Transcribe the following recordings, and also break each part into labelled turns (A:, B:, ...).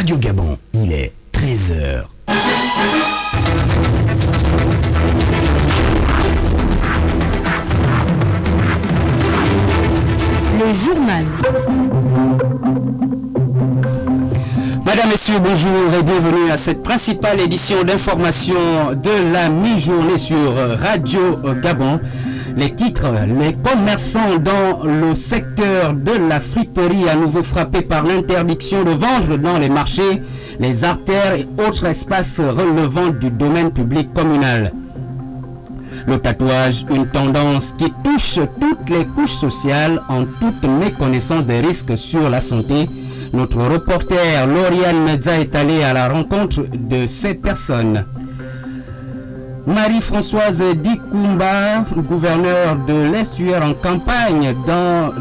A: Radio Gabon, il est 13h.
B: Le journal.
C: Mesdames, Messieurs, bonjour et bienvenue à cette principale édition d'information de la mi-journée sur Radio Gabon. Les titres: les commerçants dans le secteur de la friperie à nouveau frappés par l'interdiction de vendre dans les marchés, les artères et autres espaces relevant du domaine public communal. Le tatouage, une tendance qui touche toutes les couches sociales en toute méconnaissance des risques sur la santé. Notre reporter Lauriane Medza est allée à la rencontre de ces personnes. Marie-Françoise Dikoumba, gouverneur de l'Estuaire en campagne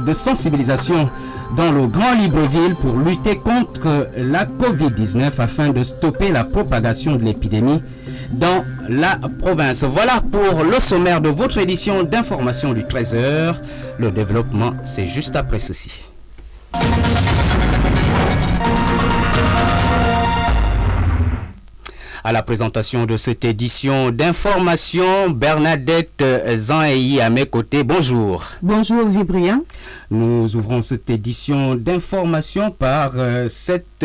C: de sensibilisation dans le Grand Libreville pour lutter contre la Covid-19 afin de stopper la propagation de l'épidémie dans la province. Voilà pour le sommaire de votre édition d'information du 13h. Le développement, c'est juste après ceci. À la présentation de cette édition d'information, Bernadette Zanei à mes côtés. Bonjour.
B: Bonjour Vibrien.
C: Nous ouvrons cette édition d'information par cette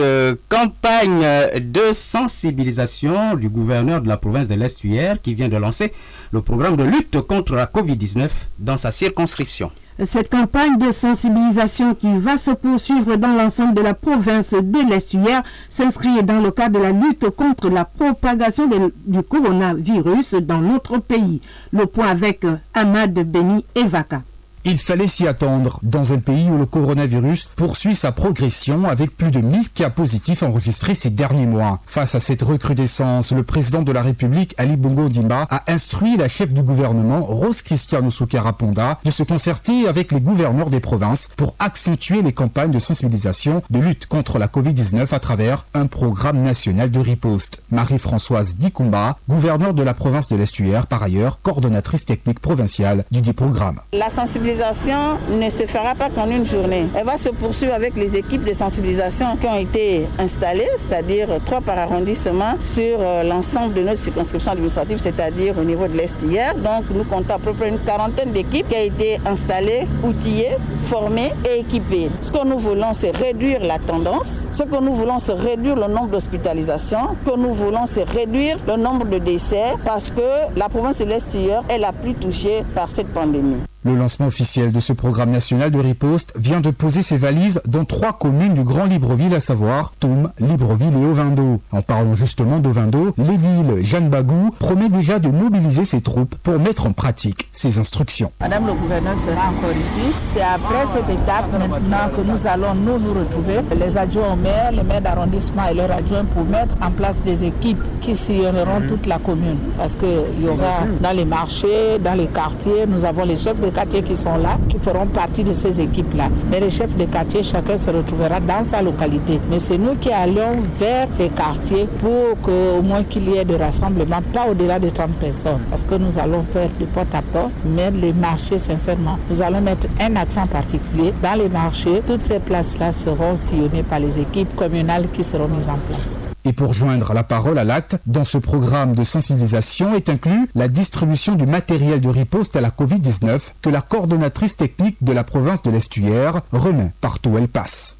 C: campagne de sensibilisation du gouverneur de la province de l'Estuaire qui vient de lancer le programme de lutte contre la Covid-19 dans sa circonscription.
B: Cette campagne de sensibilisation qui va se poursuivre dans l'ensemble de la province de l'Estuaire s'inscrit dans le cadre de la lutte contre la propagation du coronavirus dans notre pays. Le point avec Ahmad Beni Evaka.
D: Il fallait s'y attendre dans un pays où le coronavirus poursuit sa progression avec plus de 1000 cas positifs enregistrés ces derniers mois. Face à cette recrudescence, le président de la République, Ali Bongo Ondimba, a instruit la chef du gouvernement, Rose Christiane Soukaraponda, de se concerter avec les gouverneurs des provinces pour accentuer les campagnes de sensibilisation de lutte contre la Covid-19 à travers un programme national de riposte. Marie-Françoise Dikoumba, gouverneure de la province de l'Estuaire, par ailleurs coordonnatrice technique provinciale du dit programme.
E: La sensibilisation ne se fera pas qu'en une journée. Elle va se poursuivre avec les équipes de sensibilisation qui ont été installées, c'est-à-dire 3 par arrondissement sur l'ensemble de notre circonscription administrative, c'est-à-dire au niveau de l'Estuaire. Donc nous comptons à peu près une quarantaine d'équipes qui ont été installées, outillées, formées et équipées. Ce que nous voulons, c'est réduire la tendance. Ce que nous voulons, c'est réduire le nombre d'hospitalisations. Ce que nous voulons, c'est réduire le nombre de décès parce que la province de l'Estuaire est la plus touchée par cette pandémie.
D: Le lancement officiel de ce programme national de riposte vient de poser ses valises dans 3 communes du Grand Libreville, à savoir Toum, Libreville et Ovendo. En parlant justement d'Ovendo, l'édile Jeanne Bagou promet déjà de mobiliser ses troupes pour mettre en pratique ses instructions.
F: Madame le gouverneur sera encore ici. C'est après cette étape maintenant que nous allons nous retrouver, les adjoints au maire, les maires d'arrondissement et leurs adjoints pour mettre en place des équipes qui sillonneront toute la commune. Parce qu'il y aura dans les marchés, dans les quartiers, nous avons les chefs de quartier qui sont là, qui feront partie de ces équipes-là. Mais les chefs de quartier, chacun se retrouvera dans sa localité. Mais c'est nous qui allons vers les quartiers pour qu'au moins qu'il y ait de rassemblement, pas au-delà de 30 personnes. Parce que nous allons faire du porte-à-porte, mais les marchés, sincèrement, nous allons mettre un accent particulier. Dans les marchés, toutes ces places-là seront sillonnées par les équipes communales qui seront mises en place.
D: Et pour joindre la parole à l'acte, dans ce programme de sensibilisation est inclus la distribution du matériel de riposte à la Covid-19 que la coordonnatrice technique de la province de l'Estuaire remet partout où elle passe.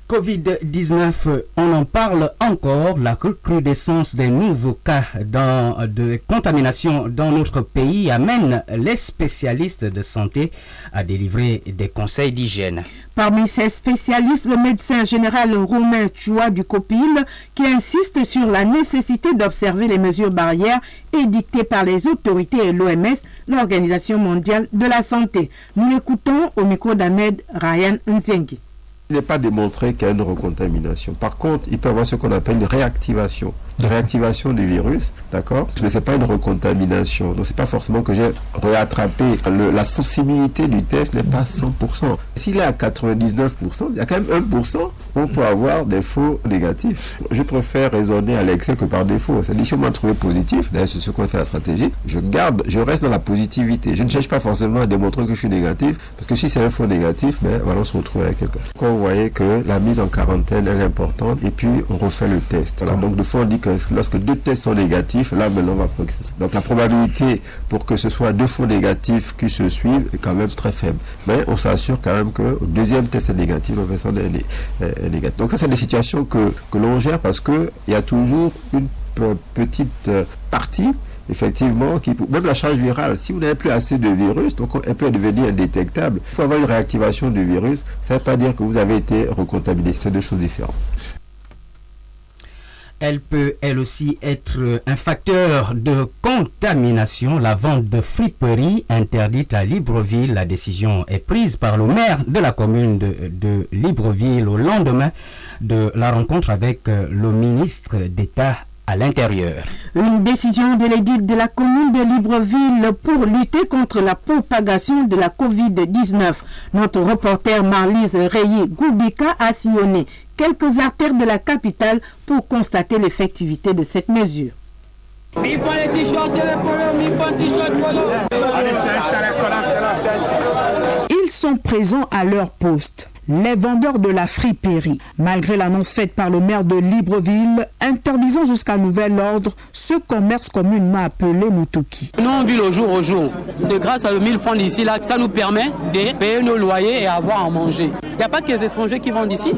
C: Covid-19, on en parle encore. La recrudescence des nouveaux cas de contamination dans notre pays amène les spécialistes de santé à délivrer des conseils d'hygiène.
B: Parmi ces spécialistes, le médecin général Romain Choua du COPIL qui insiste sur la nécessité d'observer les mesures barrières édictées par les autorités et l'OMS, l'Organisation mondiale de la santé. Nous l'écoutons au micro d'Ahmed Ryan Nzengi.
G: Il n'est pas démontré qu'il y a une recontamination. Par contre, il peut y avoir ce qu'on appelle une réactivation. Une réactivation du virus, d'accord? Mais ce n'est pas une recontamination. Donc, ce n'est pas forcément que j'ai réattrapé. La sensibilité du test n'est pas 100%. S'il est à 99%, il y a quand même 1% on peut avoir des faux négatifs. Je préfère raisonner à l'excès que par défaut. C'est-à-dire, si on m'a trouvé positif, d'ailleurs c'est ce qu'on fait la stratégie, je reste dans la positivité. Je ne cherche pas forcément à démontrer que je suis négatif, parce que si c'est un faux négatif, voilà, on se retrouve avec quelqu'un. Quand vous voyez que la mise en quarantaine est importante, et puis on refait le test. Voilà. Donc de fois on dit que lorsque 2 tests sont négatifs, là maintenant on va progresser. Donc la probabilité pour que ce soit 2 faux négatifs qui se suivent est quand même très faible. Mais on s'assure quand même que au 2e test est négatif, le vaisseau est négatif. Donc ça c'est des situations que l'on gère parce que il y a toujours une petite partie effectivement, même la charge virale, si vous n'avez plus assez de virus, donc elle peut devenir indétectable. Il faut avoir une réactivation du virus, ça ne veut pas dire que vous avez été recontaminé, c'est 2 choses différentes.
C: Elle peut, elle aussi, être un facteur de contamination. La vente de friperies interdite à Libreville. La décision est prise par le maire de la commune de Libreville au lendemain de la rencontre avec le ministre d'État à l'intérieur.
B: Une décision de l'édit de la commune de Libreville pour lutter contre la propagation de la Covid-19. Notre reporter Marlise Reyi-Goubika a sillonné quelques artères de la capitale pour constater l'effectivité de cette mesure. Ils sont présents à leur poste. Les vendeurs de la friperie, malgré l'annonce faite par le maire de Libreville, interdisant jusqu'à nouvel ordre ce commerce communément appelé Mutuki.
H: Nous on vit le jour au jour. C'est grâce à 1000 francs d'ici là que ça nous permet de payer nos loyers et avoir à manger. Il n'y a pas que les étrangers qui vendent ici.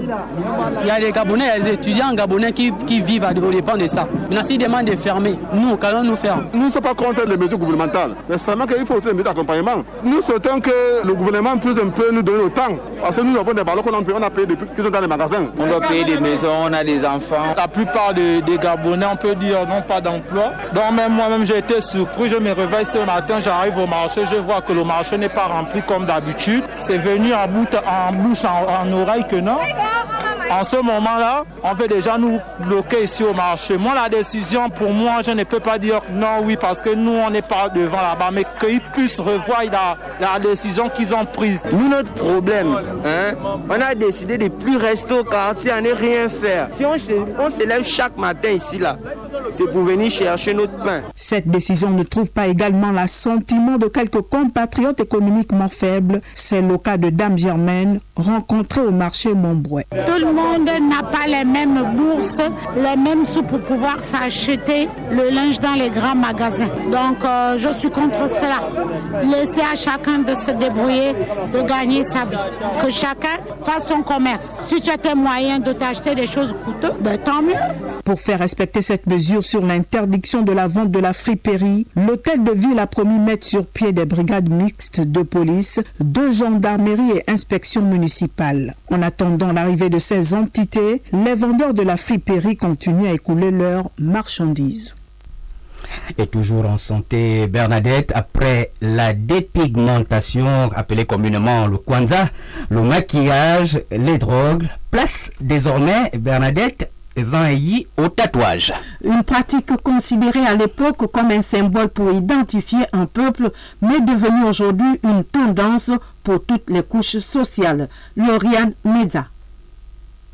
H: Il y a les Gabonais, les étudiants gabonais qui vivent à dépend de ça. Maintenant, s'ils demandent de fermer, nous, qu'allons-nous faire?
I: Nous ne sommes pas contre les mesures gouvernementales, mais seulement qu'il faut aussi les mesures d'accompagnement. Nous souhaitons que le gouvernement puisse un peu nous donner le temps. Parce que nous avons des ballons qu'on a payés depuis qu'ils sont dans les magasins.
J: On doit payer des maisons, on a des enfants.
K: La plupart des Gabonais, on peut dire, n'ont pas d'emploi. Donc même moi-même, j'ai été surpris. Je me réveille ce matin, j'arrive au marché, je vois que le marché n'est pas rempli comme d'habitude. C'est venu en bouche, en oreille que non. En ce moment-là, on peut déjà nous bloquer ici au marché. Moi, la décision, pour moi, je ne peux pas dire non, oui, parce que nous, on n'est pas devant là-bas, mais qu'ils puissent revoir la décision qu'ils ont prise.
J: Nous, notre problème, on a décidé de ne plus rester au quartier, à ne rien faire. Si on se lève chaque matin ici, là, c'est pour venir chercher notre pain.
B: Cette décision ne trouve pas également l'assentiment de quelques compatriotes économiquement faibles. C'est le cas de Dame Germaine, rencontrée au marché Montbrouet.
L: Tout le monde n'a pas les mêmes bourses, les mêmes sous pour pouvoir s'acheter le linge dans les grands magasins. Donc je suis contre cela. Laissez à chacun de se débrouiller, de gagner sa vie. Que chacun fasse son commerce. Si tu as tes moyens de t'acheter des choses coûteuses, ben, tant mieux. Pour faire respecter cette mesure sur l'interdiction de la vente de la friperie, l'hôtel de ville a promis mettre sur pied des brigades mixtes de police, de gendarmerie et inspection municipale. En attendant l'arrivée de ces entités, les vendeurs de la friperie continuent à écouler leurs marchandises.
C: Et toujours en santé, Bernadette, après la dépigmentation, appelée communément le kwanza, le maquillage, les drogues, place désormais, Bernadette, Zanyi au tatouage.
B: Une pratique considérée à l'époque comme un symbole pour identifier un peuple, mais devenue aujourd'hui une tendance pour toutes les couches sociales. Lauriane Meza.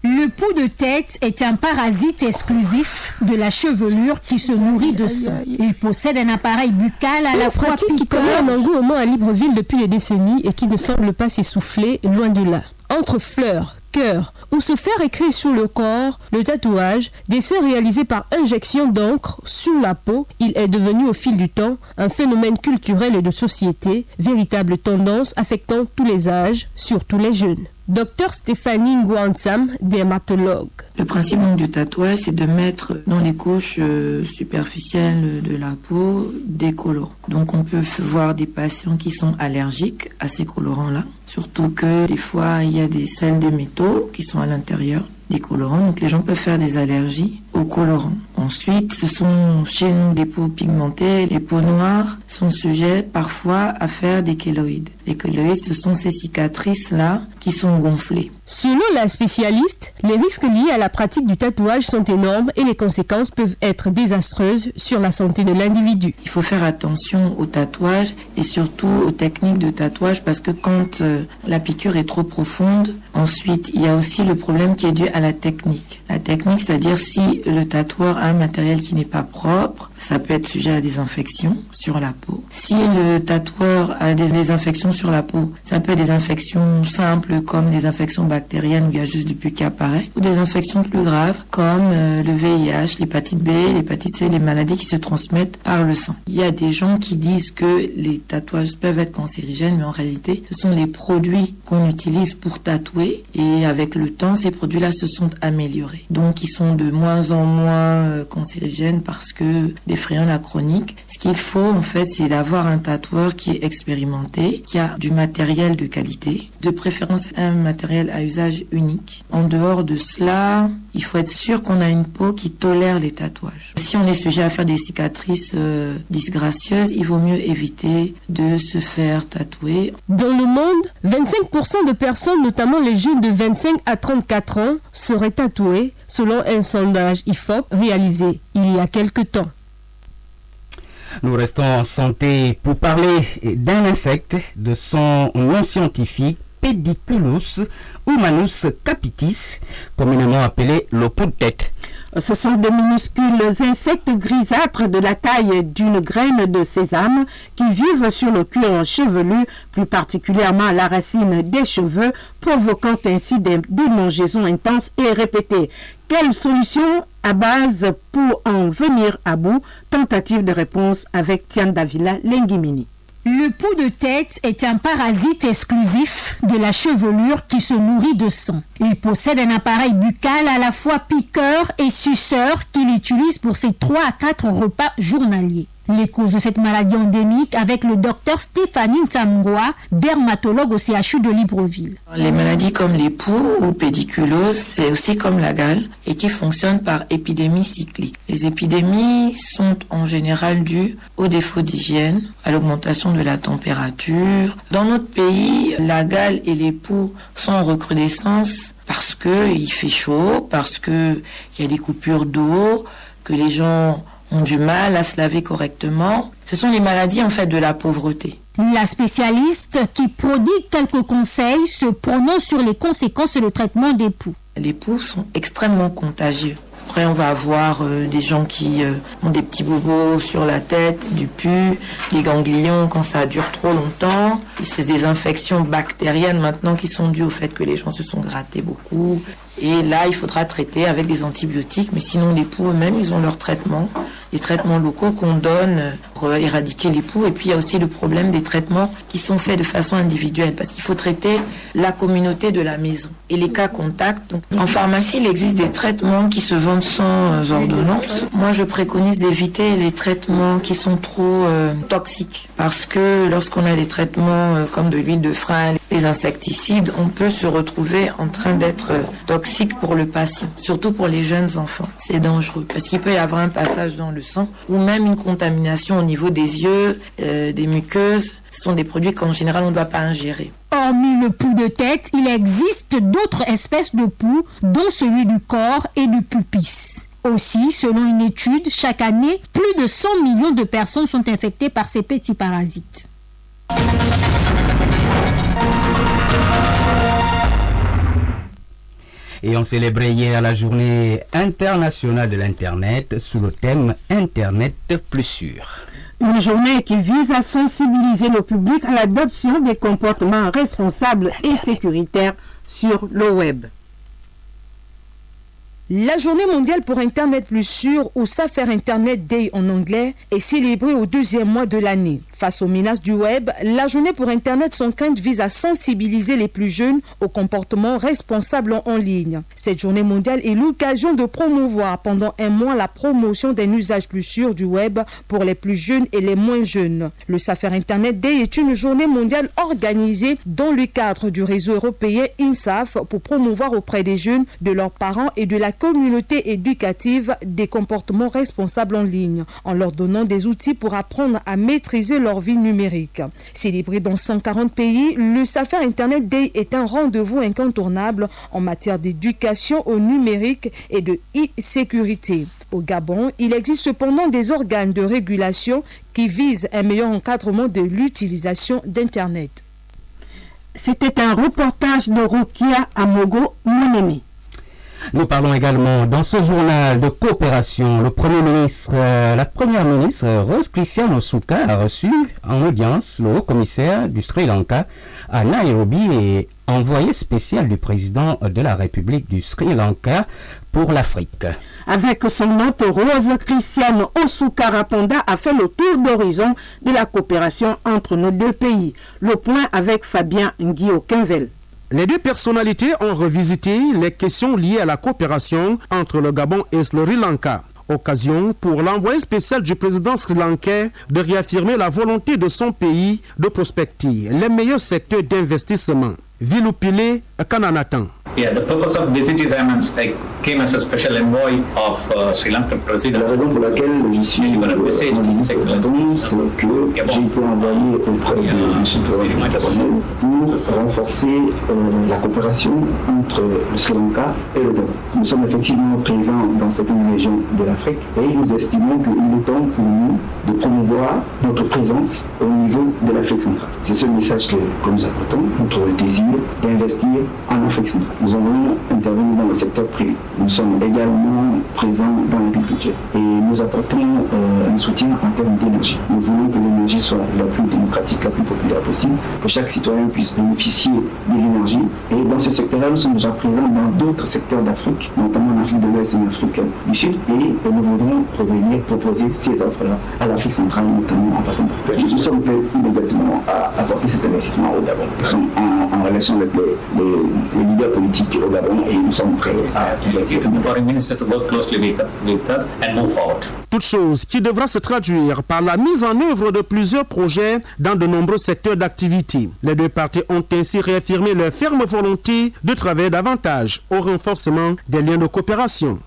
M: Le pou de tête est un parasite exclusif de la chevelure qui se nourrit de sang. Il possède un appareil buccal à la fois piqueur.
N: Qui connaît un engouement à Libreville depuis des décennies et qui ne semble pas s'essouffler, loin de là. Entre fleurs, cœur ou se faire écrire sur le corps, le tatouage, dessin réalisé par injection d'encre sur la peau, il est devenu au fil du temps un phénomène culturel et de société, véritable tendance affectant tous les âges, surtout les jeunes. Docteur Stéphanie Ngouansam, dermatologue.
O: Le principe du tatouage, c'est de mettre dans les couches superficielles de la peau des colorants. Donc on peut voir des patients qui sont allergiques à ces colorants-là. Surtout que des fois, il y a des sels de métaux qui sont à l'intérieur des colorants. Donc les gens peuvent faire des allergies aux colorants. Ensuite, ce sont chez nous des peaux pigmentées. Les peaux noires sont sujets parfois à faire des kéloïdes. Les keloïdes, ce sont ces cicatrices-là qui sont gonflées.
N: Selon la spécialiste, les risques liés à la pratique du tatouage sont énormes et les conséquences peuvent être désastreuses sur la santé de l'individu.
O: Il faut faire attention au tatouage et surtout aux techniques de tatouage parce que quand la piqûre est trop profonde, ensuite il y a aussi le problème qui est dû à la technique. La technique, c'est-à-dire si le tatoueur a un matériel qui n'est pas propre, ça peut être sujet à des infections sur la peau. Si le tatoueur a des infections sur la peau, ça peut être des infections simples comme des infections bactériennes où il y a juste du pus qui apparaît, ou des infections plus graves comme le VIH, l'hépatite B, l'hépatite C, les maladies qui se transmettent par le sang. Il y a des gens qui disent que les tatouages peuvent être cancérigènes, mais en réalité, ce sont les produits qu'on utilise pour tatouer et avec le temps, ces produits-là se sont améliorés. Donc, ils sont de moins en moins cancérigènes parce que défrayant la chronique. Ce qu'il faut, en fait, c'est d'avoir un tatoueur qui est expérimenté, qui a du matériel de qualité, de préférence un matériel à usage unique. En dehors de cela, il faut être sûr qu'on a une peau qui tolère les tatouages. Si on est sujet à faire des cicatrices disgracieuses, il vaut mieux éviter de se faire tatouer.
N: Dans le monde, 25% de personnes, notamment les jeunes de 25 à 34 ans, seraient tatouées, selon un sondage IFOP réalisé il y a quelques temps.
C: Nous restons en santé pour parler d'un insecte, de son nom scientifique, Pediculus humanus capitis, communément appelé le pot de tête.
B: Ce sont de minuscules insectes grisâtres de la taille d'une graine de sésame qui vivent sur le cuir chevelu, plus particulièrement à la racine des cheveux, provoquant ainsi des démangeaisons intenses et répétées. Quelle solution à base pour en venir à bout? Tentative de réponse avec Tian Davila Lengimini.
M: Le pou de tête est un parasite exclusif de la chevelure qui se nourrit de sang. Il possède un appareil buccal à la fois piqueur et suceur qu'il utilise pour ses 3 à 4 repas journaliers. Les causes de cette maladie endémique avec le docteur Stéphanie Ntamgoa, dermatologue au CHU de Libreville.
O: Les maladies comme les poux ou pédiculose, c'est aussi comme la gale et qui fonctionnent par épidémie cyclique. Les épidémies sont en général dues au défaut d'hygiène, à l'augmentation de la température. Dans notre pays, la gale et les poux sont en recrudescence parce qu'il fait chaud, parce qu'il y a des coupures d'eau, que les gens ont du mal à se laver correctement. Ce sont les maladies en fait de la pauvreté.
M: La spécialiste qui prodigue quelques conseils se prononce sur les conséquences et le traitement des poux.
O: Les poux sont extrêmement contagieux. Après, on va avoir des gens qui ont des petits bobos sur la tête, du pus, des ganglions quand ça dure trop longtemps. C'est des infections bactériennes maintenant qui sont dues au fait que les gens se sont grattés beaucoup. Et là, il faudra traiter avec des antibiotiques. Mais sinon, les poux eux-mêmes, ils ont leur traitement. Les traitements locaux qu'on donne pour éradiquer les poux. Et puis, il y a aussi le problème des traitements qui sont faits de façon individuelle. Parce qu'il faut traiter la communauté de la maison. Et les cas contacts. Donc, en pharmacie, il existe des traitements qui se vendent sans ordonnance. Moi, je préconise d'éviter les traitements qui sont trop toxiques. Parce que lorsqu'on a des traitements comme de l'huile de frein, les insecticides, on peut se retrouver en train d'être toxique pour le patient. Surtout pour les jeunes enfants. C'est dangereux. Parce qu'il peut y avoir un passage dans le sang ou même une contamination au niveau des yeux, des muqueuses. Ce sont des produits qu'en général on ne doit pas ingérer.
M: Hormis le pou de tête, il existe d'autres espèces de poux, dont celui du corps et du pupis. Aussi, selon une étude, chaque année, plus de 100 millions de personnes sont infectées par ces petits parasites.
C: Et on célébrait hier la journée internationale de l'Internet sous le thème Internet plus sûr.
B: Une journée qui vise à sensibiliser le public à l'adoption des comportements responsables et sécuritaires sur le web.
N: La journée mondiale pour Internet plus sûr, ou Safer Internet Day en anglais, est célébrée au 2e mois de l'année. Face aux menaces du web, la journée pour Internet sans crainte vise à sensibiliser les plus jeunes aux comportements responsables en ligne. Cette journée mondiale est l'occasion de promouvoir pendant un mois la promotion d'un usage plus sûr du web pour les plus jeunes et les moins jeunes. Le Safer Internet Day est une journée mondiale organisée dans le cadre du réseau européen INSAF pour promouvoir auprès des jeunes, de leurs parents et de la communauté éducative des comportements responsables en ligne, en leur donnant des outils pour apprendre à maîtriser leur
P: leur vie numérique. Célébré dans 140 pays, le Safari Internet Day est un rendez-vous incontournable en matière d'éducation au numérique et de e-sécurité. Au Gabon, il existe cependant des organes de régulation qui visent un meilleur encadrement de l'utilisation d'Internet.
B: C'était un reportage de Rokia Amogo Moneme.
C: Nous parlons également dans ce journal de coopération. La première ministre Rose Christiane Osuka a reçu en audience le haut-commissaire du Sri Lanka à Nairobi et envoyé spécial du président de la République du Sri Lanka pour l'Afrique.
B: Avec son hôte, Rose Christiane Osuka Raponda a fait le tour d'horizon de la coopération entre nos deux pays. Le point avec Fabien Nguio-Quinvel.
Q: Les deux personnalités ont revisité les questions liées à la coopération entre le Gabon et le Sri Lanka. Occasion pour l'envoyé spécial du président sri-lankais de réaffirmer la volonté de son pays de prospecter les meilleurs secteurs d'investissement. Vilupile Kananatan.
R: Yeah, the purpose of visit is I came as a special envoy of Sri Lankan president.
S: La raison pour laquelle je suis c'est que j'ai été envoyé auprès du citoyen gabonais pour renforcer la coopération entre le Sri Lanka et le Gabon. Nous sommes effectivement présents dans certaines régions de l'Afrique et nous estimons qu'il est temps pour nous de promouvoir notre présence au niveau de l'Afrique centrale. C'est ce message que nous apportons, notre désir d'investir en Afrique centrale. Nous allons intervenir dans le secteur privé. Nous sommes également présents dans l'agriculture et nous apportons un soutien en termes d'énergie. Nous voulons que l'énergie soit la plus démocratique, la plus populaire possible, que chaque citoyen puisse bénéficier de l'énergie. Et dans ce secteur-là, nous sommes déjà présents dans d'autres secteurs d'Afrique, notamment en Afrique de l'Ouest et en Afrique du Sud. Et nous voudrons revenir proposer ces offres-là à l'Afrique centrale, notamment en passant par. Nous sommes prêts immédiatement à apporter cet investissement au Gabon. Nous sommes en relation avec les leaders politiques au Gabon et nous sommes prêts à
Q: toute chose qui devra se traduire par la mise en œuvre de plusieurs projets dans de nombreux secteurs d'activité. Les deux parties ont ainsi réaffirmé leur ferme volonté de travailler davantage au renforcement des liens de coopération.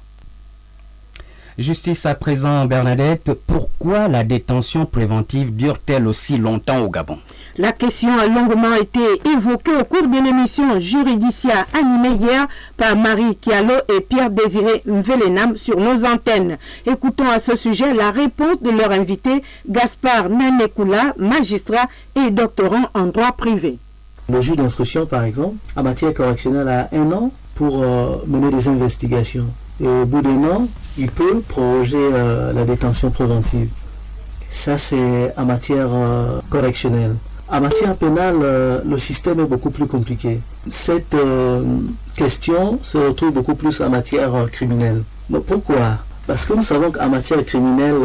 C: Justice à présent, Bernadette, pourquoi la détention préventive dure-t-elle aussi longtemps au Gabon?
B: La question a longuement été évoquée au cours de l'émission Juridicia animée hier par Marie Kialo et Pierre-Désiré Mvelenam sur nos antennes. Écoutons à ce sujet la réponse de leur invité Gaspard Nanekula, magistrat et doctorant en droit privé.
T: Le juge d'instruction, par exemple, en matière correctionnelle a 1 an pour mener des investigations. Et au bout d'1 an, il peut proroger la détention préventive. Ça, c'est en matière correctionnelle. En matière pénale, le système est beaucoup plus compliqué. Cette question se retrouve beaucoup plus en matière criminelle. Mais pourquoi? Parce que nous savons qu'en matière criminelle,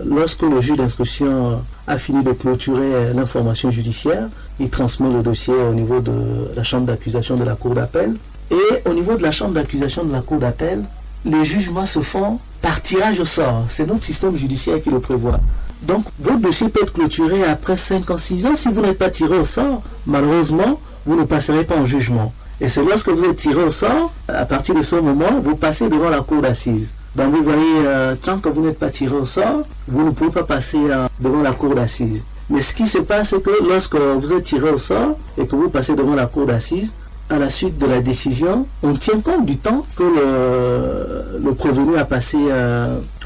T: lorsque le juge d'instruction a fini de clôturer l'information judiciaire, il transmet le dossier au niveau de la chambre d'accusation de la cour d'appel. Et au niveau de la chambre d'accusation de la cour d'appel, les jugements se font par tirage au sort. C'est notre système judiciaire qui le prévoit. Donc, votre dossier peut être clôturé après 5 ans, 6 ans. Si vous n'êtes pas tiré au sort, malheureusement, vous ne passerez pas en jugement. Et c'est lorsque vous êtes tiré au sort, à partir de ce moment, vous passez devant la cour d'assises. Donc, vous voyez, tant que vous n'êtes pas tiré au sort, vous ne pouvez pas passer devant la cour d'assises. Mais ce qui se passe, c'est que lorsque vous êtes tiré au sort et que vous passez devant la cour d'assises, à la suite de la décision, on tient compte du temps que le prévenu a passé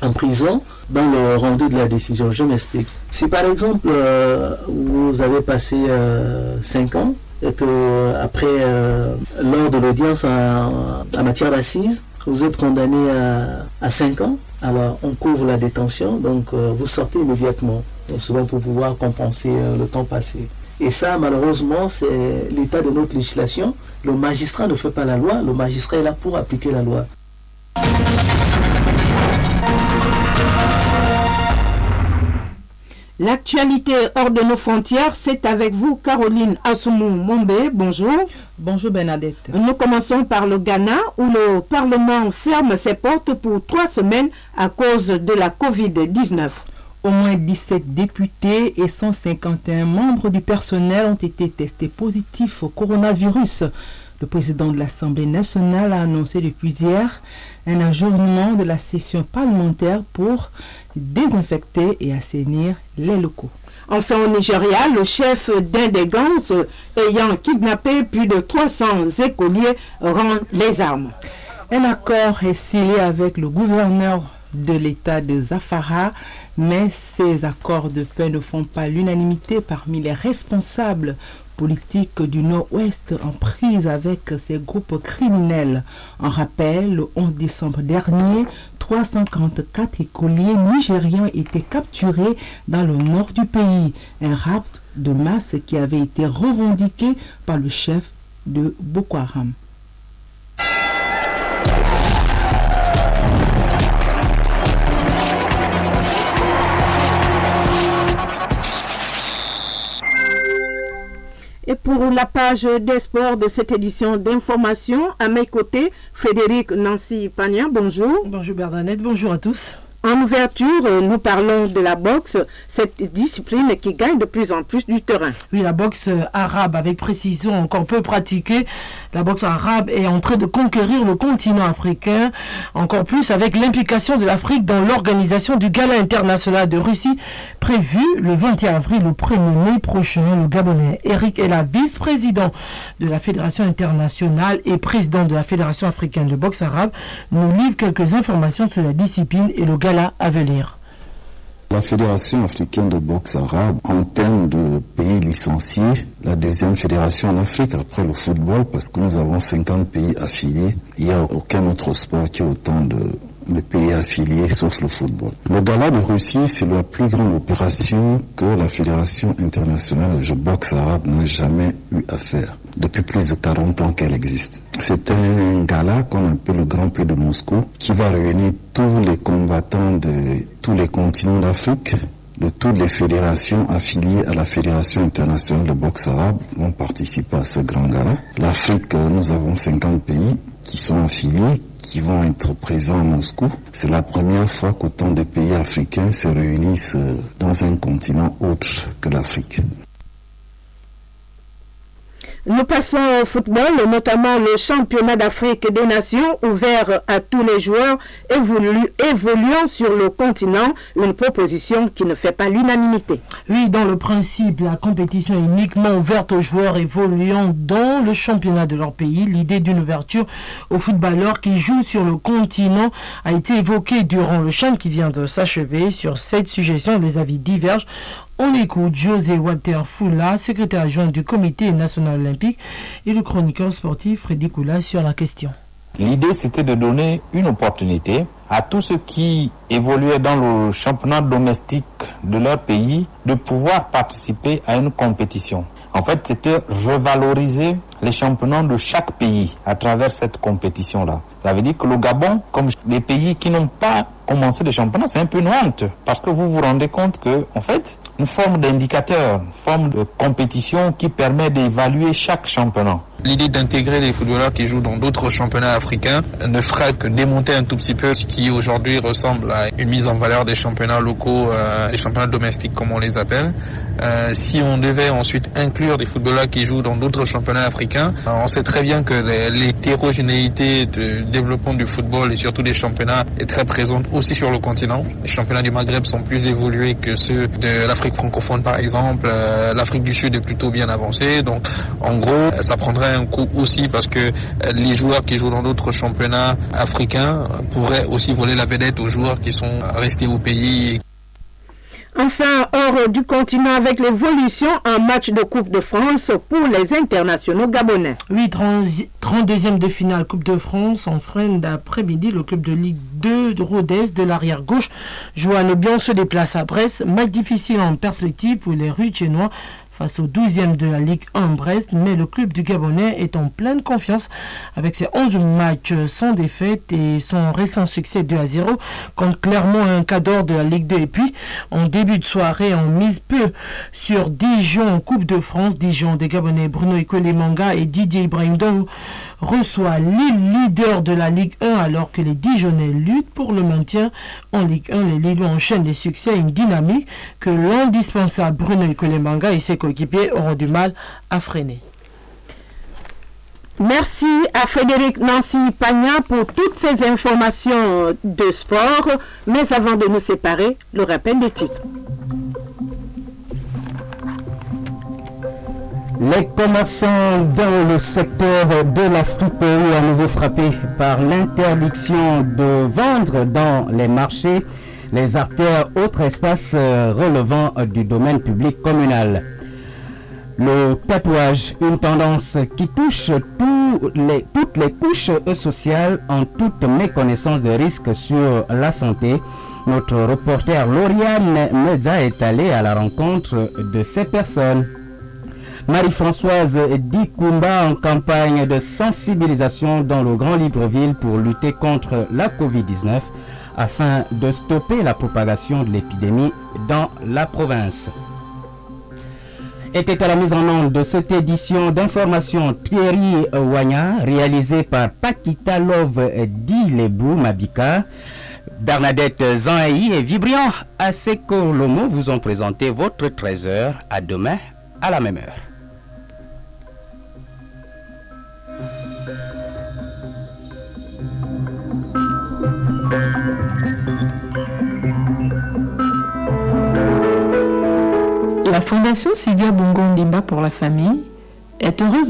T: en prison dans le rendu de la décision. Je m'explique. Si par exemple, vous avez passé 5 ans et que après, lors de l'audience en matière d'assises, vous êtes condamné à 5 ans, alors on couvre la détention, donc vous sortez immédiatement, souvent pour pouvoir compenser le temps passé. Et ça, malheureusement, c'est l'état de notre législation. Le magistrat ne fait pas la loi, le magistrat est là pour appliquer la loi.
B: L'actualité hors de nos frontières, c'est avec vous, Caroline Assoumou Mombe. Bonjour.
U: Bonjour Bernadette.
B: Nous commençons par le Ghana, où le Parlement ferme ses portes pour 3 semaines à cause de la Covid-19.
U: Au moins 17 députés et 151 membres du personnel ont été testés positifs au coronavirus. Le président de l'Assemblée nationale a annoncé depuis hier un ajournement de la session parlementaire pour désinfecter et assainir les locaux.
B: Enfin, au Nigeria, le chef d'un des gangs ayant kidnappé plus de 300 écoliers rend les armes.
U: Un accord est scellé avec le gouverneur de l'État de Zamfara, mais ces accords de paix ne font pas l'unanimité parmi les responsables politiques du Nord-Ouest en prise avec ces groupes criminels. En rappel, le 11 décembre dernier, 344 écoliers nigérians étaient capturés dans le nord du pays. Un rapt de masse qui avait été revendiqué par le chef de Boko Haram.
B: Et pour la page des sports de cette édition d'information, à mes côtés, Frédéric Nancy Pagna, bonjour.
A: Bonjour Bernadette, bonjour à tous.
B: En ouverture, nous parlons de la boxe, cette discipline qui gagne de plus en plus du terrain.
A: Oui, la boxe arabe, avec précision, encore peu pratiquée. La boxe arabe est en train de conquérir le continent africain, encore plus avec l'implication de l'Afrique dans l'organisation du Gala international de Russie, prévu le 21 avril, le 1er mai prochain. Le Gabonais Eric est la vice-président de la Fédération internationale et président de la Fédération africaine de boxe arabe, nous livre quelques informations sur la discipline et le gala à venir.
V: La Fédération africaine de boxe arabe, en termes de pays licenciés, la deuxième fédération en Afrique après le football, parce que nous avons 50 pays affiliés. Il n'y a aucun autre sport qui a autant de pays affiliés sauf le football. Le gala de Russie, c'est la plus grande opération que la Fédération internationale de boxe arabe n'a jamais eu à faire, depuis plus de 40 ans qu'elle existe. C'est un gala qu'on appelle le Grand Prix de Moscou, qui va réunir tous les combattants de tous les continents d'Afrique, de toutes les fédérations affiliées à la Fédération internationale de boxe arabe vont participer à ce grand gala. L'Afrique, nous avons 50 pays qui sont affiliés, qui vont être présents à Moscou. C'est la première fois qu'autant de pays africains se réunissent dans un continent autre que l'Afrique.
B: Nous passons au football, notamment le championnat d'Afrique des Nations ouvert à tous les joueurs évoluant sur le continent, une proposition qui ne fait pas l'unanimité.
A: Oui, dans le principe, la compétition est uniquement ouverte aux joueurs évoluant dans le championnat de leur pays. L'idée d'une ouverture aux footballeurs qui jouent sur le continent a été évoquée durant le CHAN qui vient de s'achever. Sur cette suggestion, les avis divergent. On écoute José Walter Foula, secrétaire adjoint du Comité national olympique, et le chroniqueur sportif Freddy Koula sur la question.
W: L'idée, c'était de donner une opportunité à tous ceux qui évoluaient dans le championnat domestique de leur pays de pouvoir participer à une compétition. En fait, c'était revaloriser les championnats de chaque pays à travers cette compétition-là. Ça veut dire que le Gabon, comme les pays qui n'ont pas commencé le championnat, c'est un peu une honte. Parce que vous vous rendez compte que, en fait, une forme d'indicateur, une forme de compétition qui permet d'évaluer chaque championnat.
X: L'idée d'intégrer les footballeurs qui jouent dans d'autres championnats africains ne fera que démonter un tout petit peu ce qui aujourd'hui ressemble à une mise en valeur des championnats locaux, les championnats domestiques comme on les appelle. Si on devait ensuite inclure des footballeurs qui jouent dans d'autres championnats africains, on sait très bien que l'hétérogénéité de développement du football et surtout des championnats est très présente aussi sur le continent. Les championnats du Maghreb sont plus évolués que ceux de l'Afrique francophone par exemple. L'Afrique du Sud est plutôt bien avancée. Donc en gros, ça prendrait un coup aussi parce que les joueurs qui jouent dans d'autres championnats africains pourraient aussi voler la vedette aux joueurs qui sont restés au pays.
B: Enfin, hors du continent avec l'évolution en match de Coupe de France pour les internationaux gabonais.
A: Oui, 32e de finale Coupe de France. En fin d'après-midi, le club de Ligue 2 de Rodez de l'arrière-gauche joue à Nobion, se déplace à Brest. Match difficile en perspective pour les Ruthénois face au 12e de la Ligue 1 Brest, mais le club du Gabonais est en pleine confiance avec ses 11 matchs sans défaite et son récent succès 2-0 contre Clermont, un cadre de la Ligue 2. Et puis, en début de soirée, on mise peu sur Dijon en Coupe de France. Dijon des Gabonais Bruno Ikolemanga et Didier Ibrahim Dong reçoit Lille, leader de la Ligue 1, alors que les Dijonnais luttent pour le maintien en Ligue 1. Les Lillois enchaînent les succès et une dynamique que l'indispensable Bruno Ikolemanga et ses coéquipiers auront du mal à freiner.
B: Merci à Frédéric Nancy Pagna pour toutes ces informations de sport. Mais avant de nous séparer, le rappel des titres.
C: Les commerçants dans le secteur de la friperie à nouveau frappés par l'interdiction de vendre dans les marchés les artères autres espaces relevant du domaine public communal. Le tatouage, une tendance qui touche toutes les couches sociales en toute méconnaissance des risques sur la santé. Notre reporter Lauriane Meza est allée à la rencontre de ces personnes. Marie-Françoise Dikumba en campagne de sensibilisation dans le Grand Libreville pour lutter contre la Covid-19 afin de stopper la propagation de l'épidémie dans la province. Était à la mise en onde de cette édition d'information Thierry Wanya, réalisée par Pakita Love Dilebou Mabika. Bernadette Zanhaï et Vibrian Aseko Lomo vous ont présenté votre 13h. À demain à la même heure.
D: La Fondation Sylvia Bongo Ndimba pour la famille est heureuse